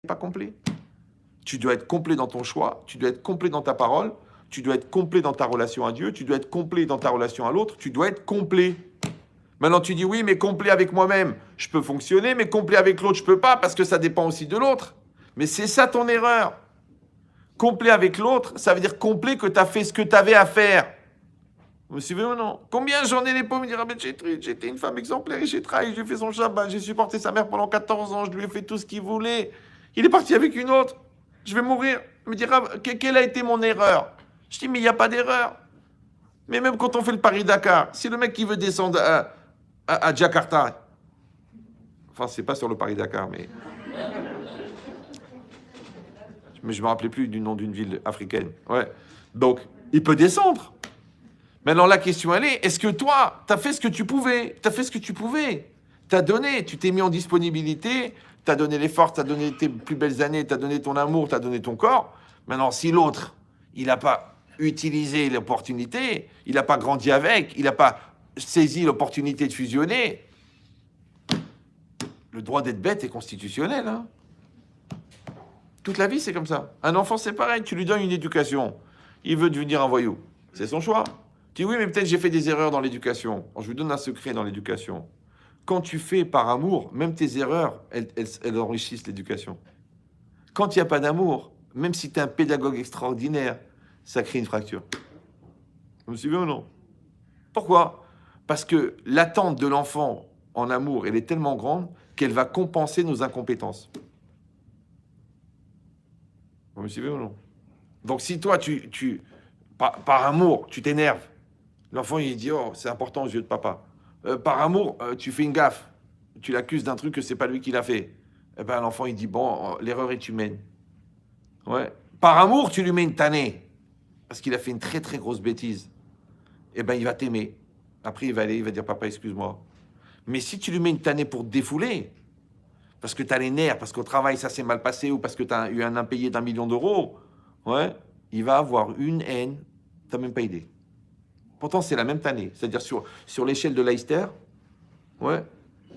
pas complet. Tu dois être complet dans ton choix, tu dois être complet dans ta parole, tu dois être complet dans ta relation à Dieu, tu dois être complet dans ta relation à l'autre, tu dois être complet. Maintenant, tu dis oui, mais complet avec moi-même, je peux fonctionner, mais complet avec l'autre, je peux pas, parce que ça dépend aussi de l'autre. Mais c'est ça ton erreur. Complet avec l'autre, ça veut dire complet que tu as fait ce que tu avais à faire. Vous me suivez ou non? Combien j'en ai les pauvres me dire, ah ben j'étais une femme exemplaire, j'ai travaillé, j'ai fait son Shabbat, j'ai supporté sa mère pendant 14 ans, je lui ai fait tout ce qu'il voulait. Il est parti avec une autre. Je vais mourir. Il me dira, quelle a été mon erreur? Je dis, mais il n'y a pas d'erreur. Mais même quand on fait le Paris-Dakar, si le mec qui veut descendre à Jakarta, enfin, c'est pas sur le Paris-Dakar, mais je me rappelais plus du nom d'une ville africaine. Ouais. Donc, il peut descendre. Maintenant, la question, elle est-ce que toi, tu as fait ce que tu pouvais? Tu as fait ce que tu pouvais. Tu as donné, tu t'es mis en disponibilité, tu as donné les forces, tu as donné tes plus belles années, tu as donné ton amour, tu as donné ton corps. Maintenant, si l'autre, il n'a pas utilisé l'opportunité, il n'a pas grandi avec, il n'a pas saisi l'opportunité de fusionner, le droit d'être bête est constitutionnel. Hein. Toute la vie, c'est comme ça. Un enfant, c'est pareil, tu lui donnes une éducation. Il veut devenir un voyou. C'est son choix. Tu dis oui, mais peut-être j'ai fait des erreurs dans l'éducation. Alors, je vous donne un secret dans l'éducation. Quand tu fais par amour, même tes erreurs, elles enrichissent l'éducation. Quand il n'y a pas d'amour, même si tu es un pédagogue extraordinaire, ça crée une fracture. Vous me suivez ou non? Pourquoi? Parce que l'attente de l'enfant en amour, elle est tellement grande qu'elle va compenser nos incompétences. Vous me suivez ou non? Donc si toi, par amour, tu t'énerves, l'enfant, il dit, oh, c'est important aux yeux de papa. Par amour, tu fais une gaffe. Tu l'accuses d'un truc que c'est pas lui qui l'a fait. Eh ben, l'enfant, il dit, bon, l'erreur est humaine. Ouais. Par amour, tu lui mets une tannée. Parce qu'il a fait une très, très grosse bêtise. Eh ben, il va t'aimer. Après, il va aller, il va dire, papa, excuse-moi. Mais si tu lui mets une tannée pour te défouler, parce que tu as les nerfs, parce qu'au travail, ça s'est mal passé, ou parce que tu as eu un impayé d'1 million d'euros, ouais, il va avoir une haine, tu n'as même pas idée. Pourtant, c'est la même tannée. C'est-à-dire, sur l'échelle de Leicester, ouais,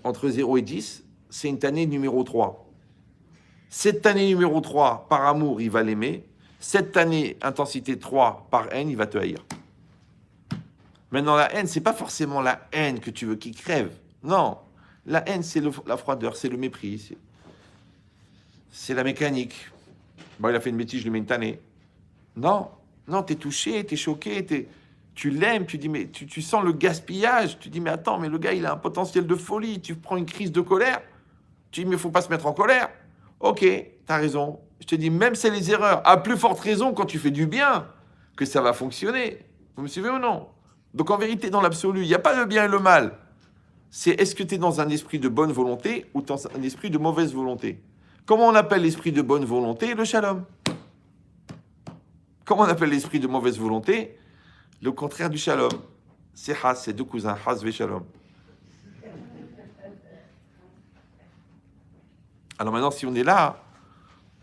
entre 0 et 10, c'est une tannée numéro 3. Cette tannée numéro 3, par amour, il va l'aimer. Cette tannée, intensité 3, par haine, il va te haïr. Maintenant, la haine, c'est pas forcément la haine que tu veux qu'il crève. Non. La haine, c'est la froideur, c'est le mépris. C'est la mécanique. Bon, il a fait une bêtise, je lui mets une tannée. Non. Non, t'es touché, t'es choqué, tu l'aimes, tu dis, mais tu sens le gaspillage. Tu dis, mais attends, mais le gars, il a un potentiel de folie. Tu prends une crise de colère. Tu dis, mais il ne faut pas se mettre en colère. Ok, t'as raison. Je te dis, même c'est les erreurs. À plus forte raison, quand tu fais du bien, que ça va fonctionner. Vous me suivez ou non? Donc en vérité, dans l'absolu, il n'y a pas le bien et le mal. C'est est-ce que tu es dans un esprit de bonne volonté ou dans un esprit de mauvaise volonté? Comment on appelle l'esprit de bonne volonté? Le shalom. Comment on appelle l'esprit de mauvaise volonté? Le contraire du shalom. C'est Haz, c'est deux cousins, Haz ve shalom. Alors maintenant, si on est là,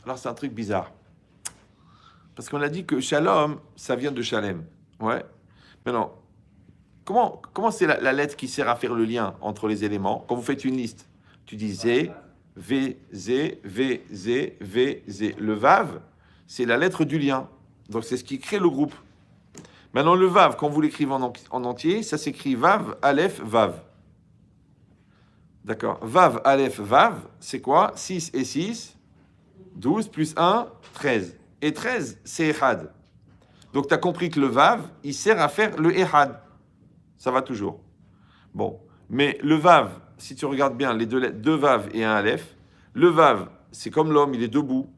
alors c'est un truc bizarre. Parce qu'on a dit que shalom, ça vient de shalem. Ouais. Maintenant, comment c'est la lettre qui sert à faire le lien entre les éléments? Quand vous faites une liste, tu dis Z, V, Z, V, Z, V, Z. Le Vav, c'est la lettre du lien. Donc c'est ce qui crée le groupe. Maintenant, le Vav, quand vous l'écrivez en entier, ça s'écrit Vav, Aleph, Vav. D'accord. Vav, Aleph, Vav, c'est quoi? 6 et 6, 12 plus 1, 13. Et 13, c'est Ehad. Donc tu as compris que le Vav, il sert à faire le Ehad. Ça va toujours. Bon. Mais le Vav, si tu regardes bien, les deux Vav et un Aleph, le Vav, c'est comme l'homme, il est debout.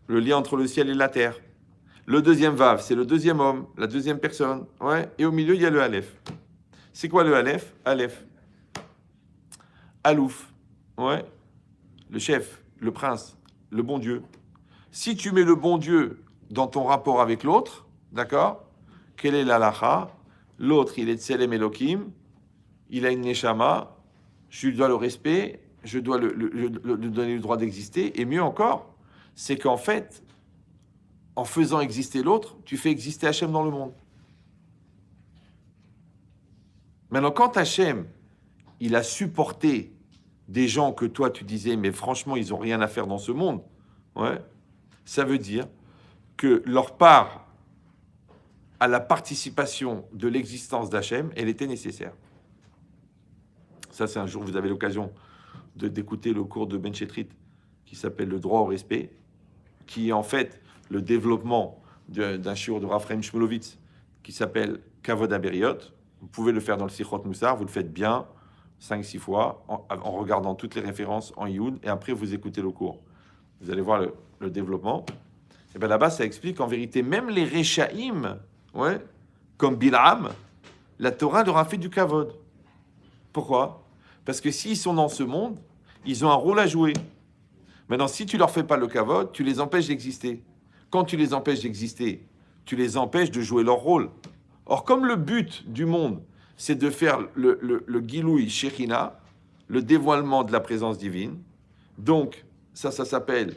Le lien entre le ciel et la terre. Le deuxième Vav, c'est le deuxième homme, la deuxième personne. Ouais. Et au milieu, il y a le Aleph. C'est quoi le Aleph? Aleph. Alouf. Ouais. Le chef, le prince, le bon Dieu. Si tu mets le bon Dieu dans ton rapport avec l'autre, d'accord? Quelle est l'alacha? L'autre, il est Tselem Elohim, il a une neshama, je lui dois le respect, je dois lui donner le droit d'exister, et mieux encore, c'est qu'en fait, en faisant exister l'autre, tu fais exister Hachem dans le monde. Maintenant, quand Hachem, il a supporté des gens que toi, tu disais, mais franchement, ils n'ont rien à faire dans ce monde, Ouais. Ça veut dire que leur part à la participation de l'existence d'Hachem, elle était nécessaire. Ça, c'est un jour, vous avez l'occasion d'écouter le cours de Ben Chetrit qui s'appelle Le droit au respect, qui est en fait le développement d'un shiur de Raphaël Shmulevitz qui s'appelle Kavod Aberiot. Vous pouvez le faire dans le Sichot Moussar, vous le faites bien, 5-6 fois, en regardant toutes les références en Ioun, et après vous écoutez le cours. Vous allez voir le développement. Et bien là-bas, ça explique qu'en vérité, même les Rechaïm, ouais, comme Bil'am, la Torah leur a fait du Kavod. Pourquoi ? Parce que s'ils sont dans ce monde, ils ont un rôle à jouer. Maintenant, si tu leur fais pas le Kavod, tu les empêches d'exister. Quand tu les empêches d'exister, tu les empêches de jouer leur rôle. Or, comme le but du monde, c'est de faire le Giloui Shekhinah, le dévoilement de la présence divine, donc ça s'appelle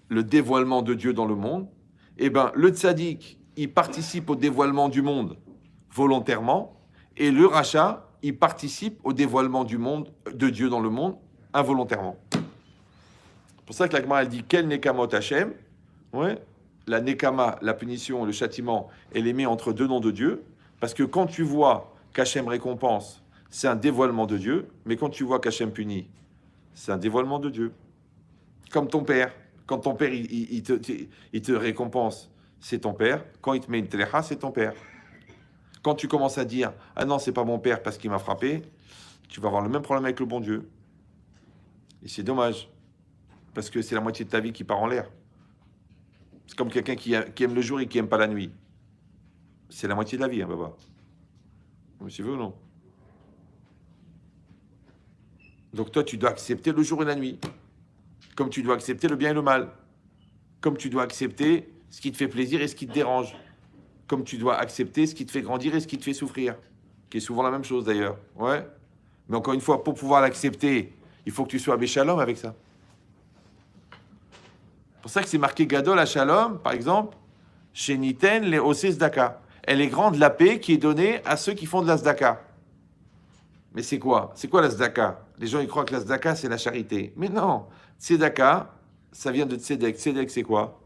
le dévoilement de Dieu dans le monde, eh bien, le tzaddik, il participe au dévoilement du monde volontairement, et le rachat, il participe au dévoilement du monde, de Dieu dans le monde, involontairement. C'est pour ça que la Gemara, elle dit « Quel nekamot Hashem ?» Ouais. La nekama, la punition, le châtiment, elle est mise entre deux noms de Dieu, parce que quand tu vois qu'Hachem récompense, c'est un dévoilement de Dieu, mais quand tu vois qu'Hachem punit, c'est un dévoilement de Dieu. Comme ton père. Quand ton père, il te récompense, c'est ton père. Quand il te met une télécha, c'est ton père. Quand tu commences à dire « Ah non, c'est pas mon père parce qu'il m'a frappé », tu vas avoir le même problème avec le bon Dieu. Et c'est dommage, parce que c'est la moitié de ta vie qui part en l'air. C'est comme quelqu'un qui aime le jour et qui n'aime pas la nuit. C'est la moitié de la vie, hein, Baba. Monsieur veut ou non? Donc toi, tu dois accepter le jour et la nuit. Comme tu dois accepter le bien et le mal. Comme tu dois accepter ce qui te fait plaisir et ce qui te dérange. Comme tu dois accepter ce qui te fait grandir et ce qui te fait souffrir. Qui est souvent la même chose d'ailleurs. Ouais. Mais encore une fois, pour pouvoir l'accepter, il faut que tu sois béchalom avec ça. C'est pour ça que c'est marqué Gadol à Shalom, par exemple, chez Niten, les Ose Zdaka. Elle est grande la paix qui est donnée à ceux qui font de la Zdaka. Mais c'est quoi? C'est quoi la Zdaka? Les gens ils croient que la Zdaka c'est la charité. Mais non, Tzedaka, ça vient de Tzedek. Tzedek c'est quoi?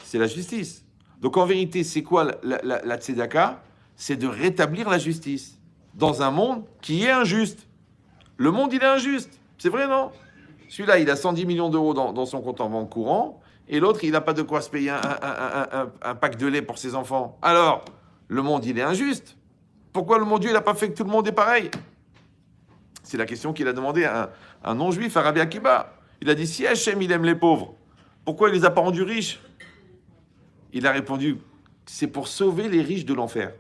C'est la justice. Donc en vérité, c'est quoi la Tzedaka? C'est de rétablir la justice dans un monde qui est injuste. Le monde il est injuste. C'est vrai, non? Celui-là, il a 110 millions d'euros dans son compte en banque courant, et l'autre, il n'a pas de quoi se payer un pack de lait pour ses enfants. Alors, le monde, il est injuste. Pourquoi le bon Dieu, il n'a pas fait que tout le monde est pareil? C'est la question qu'il a demandé à un non-juif, à Rabbi Akiba. Il a dit, si Hachem, il aime les pauvres, pourquoi il ne les a pas rendus riches? Il a répondu, c'est pour sauver les riches de l'enfer.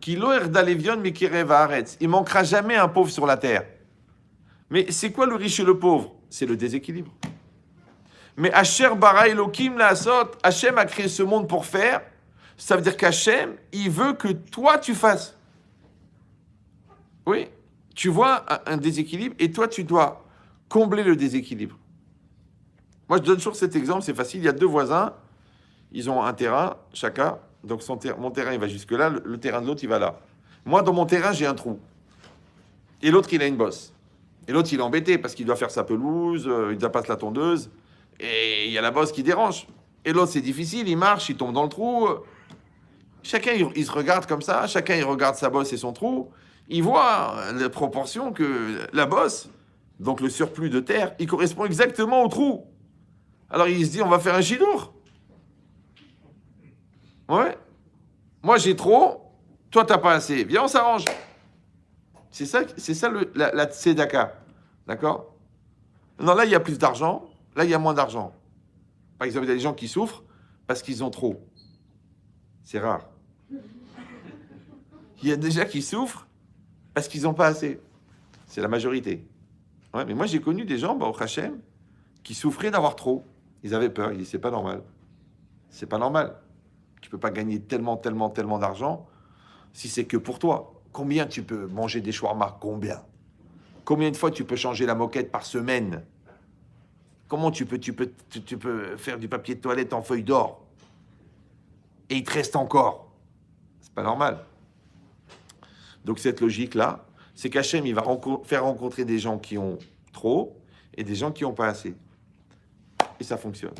Il manquera jamais un pauvre sur la terre. Mais c'est quoi le riche et le pauvre? C'est le déséquilibre. Mais Asher bara Elokim la asot, Hachem a créé ce monde pour faire. Ça veut dire qu'Hachem, il veut que toi tu fasses. Oui, tu vois un déséquilibre et toi tu dois combler le déséquilibre. Moi je donne toujours cet exemple, c'est facile. Il y a deux voisins, ils ont un terrain chacun. Donc mon terrain il va jusque là, le terrain de l'autre il va là. Moi dans mon terrain j'ai un trou. Et l'autre il a une bosse. Et l'autre, il est embêté parce qu'il doit faire sa pelouse, il doit passer la tondeuse, et il y a la bosse qui dérange. Et l'autre, c'est difficile, il marche, il tombe dans le trou. Chacun, il se regarde comme ça, chacun, il regarde sa bosse et son trou. Il voit la proportion que la bosse, donc le surplus de terre, il correspond exactement au trou. Alors il se dit, on va faire un chidour. Ouais. Moi, j'ai trop, toi, t'as pas assez. Viens, on s'arrange. C'est ça la tzedaka. D'accord? Non, là, il y a plus d'argent. Là, il y a moins d'argent. Par exemple, il y a des gens qui souffrent parce qu'ils ont trop. C'est rare. Il y a des gens qui souffrent parce qu'ils n'ont pas assez. C'est la majorité. Ouais, mais moi, j'ai connu des gens, au Hachem, qui souffraient d'avoir trop. Ils avaient peur. Ils disaient, c'est pas normal. C'est pas normal. Tu peux pas gagner tellement d'argent si c'est que pour toi. Combien tu peux manger des shawarma? Combien? Combien de fois tu peux changer la moquette par semaine? Comment tu peux faire du papier de toilette en feuille d'or? Et il te reste encore. C'est pas normal. Donc cette logique-là, c'est qu'Hachem, il va faire rencontrer des gens qui ont trop, et des gens qui n'ont pas assez. Et ça fonctionne.